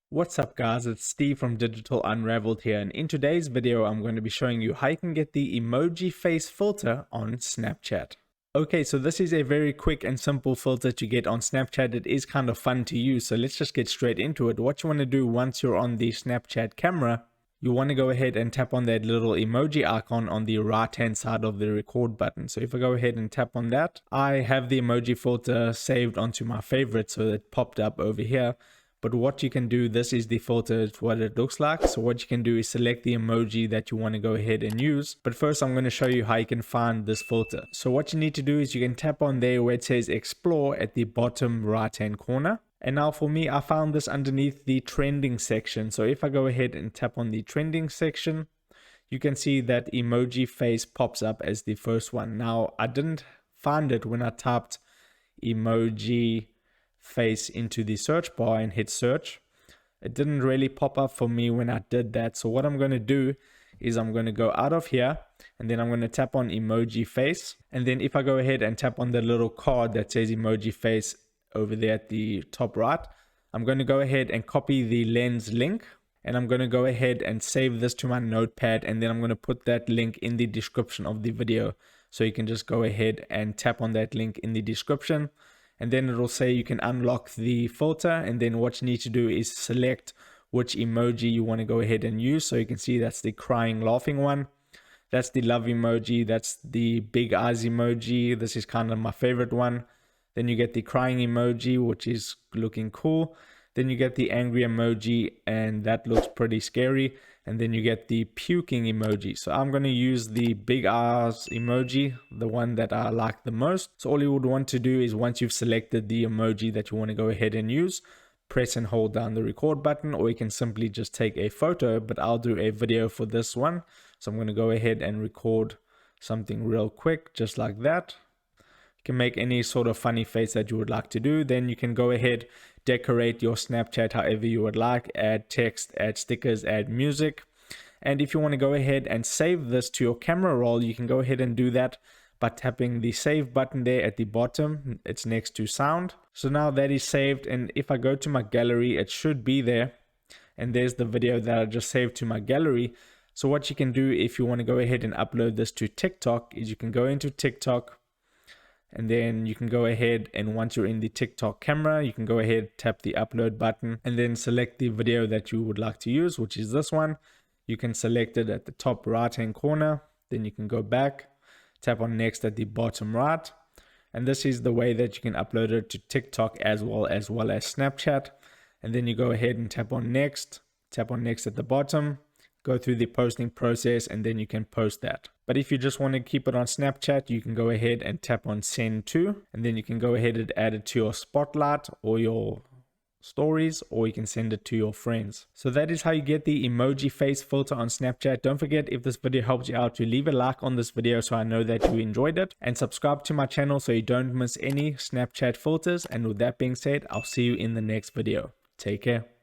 What's up guys, it's Steve from Digital Unraveled here, and in today's video I'm going to be showing you how you can get the emoji face filter on Snapchat. Okay, so this is a very quick and simple filter to get on Snapchat. It is kind of fun to use, so let's just get straight into it. What you want to do once you're on the Snapchat camera, you want to go ahead and tap on that little emoji icon on the right hand side of the record button. So if I go ahead and tap on that, I have the emoji filter saved onto my favorites, so it popped up over here. But what you can do, this is the filter, it's what it looks like. So what you can do is select the emoji that you want to go ahead and use. But first I'm going to show you how you can find this filter. So what you need to do is you can tap on there where it says explore at the bottom right hand corner. And now for me, I found this underneath the trending section. So if I go ahead and tap on the trending section, you can see that emoji face pops up as the first one. Now I didn't find it when I typed emoji face into the search bar and hit search. It didn't really pop up for me when I did that. So what I'm going to do is I'm going to go out of here and then I'm going to tap on emoji face. And then if I go ahead and tap on the little card that says emoji face over there at the top right, I'm going to go ahead and copy the lens link. And I'm going to go ahead and save this to my notepad, and then I'm going to put that link in the description of the video. So you can just go ahead and tap on that link in the description. And then it'll say you can unlock the filter, and then what you need to do is select which emoji you want to go ahead and use. So you can see that's the crying laughing one, that's the love emoji, that's the big eyes emoji. This is kind of my favorite one. Then you get the crying emoji, which is looking cool. Then you get the angry emoji, and that looks pretty scary. And then you get the puking emoji. So I'm going to use the big eyes emoji, the one that I like the most. So all you would want to do is once you've selected the emoji that you want to go ahead and use, press and hold down the record button, or you can simply just take a photo, but I'll do a video for this one. So I'm going to go ahead and record something real quick, just like that. You can make any sort of funny face that you would like to do. Then you can go ahead, decorate your Snapchat however you would like, add text, add stickers, add music. And if you want to go ahead and save this to your camera roll, you can go ahead and do that by tapping the save button there at the bottom. It's next to sound. So now that is saved, and if I go to my gallery, it should be there. And there's the video that I just saved to my gallery. So what you can do if you want to go ahead and upload this to TikTok is you can go into TikTok, and then you can go ahead, and once you're in the TikTok camera, you can go ahead, tap the upload button, and then select the video that you would like to use, which is this one. You can select it at the top right hand corner. Then you can go back, tap on next at the bottom right. And this is the way that you can upload it to TikTok as well as Snapchat. And then you go ahead and tap on next at the bottom, go through the posting process, and then you can post that. But if you just want to keep it on Snapchat, you can go ahead and tap on send to, and then you can go ahead and add it to your spotlight or your stories, or you can send it to your friends. So that is how you get the emoji face filter on Snapchat. Don't forget, if this video helped you out, to leave a like on this video so I know that you enjoyed it, and subscribe to my channel so you don't miss any Snapchat filters. And with that being said, I'll see you in the next video. Take care.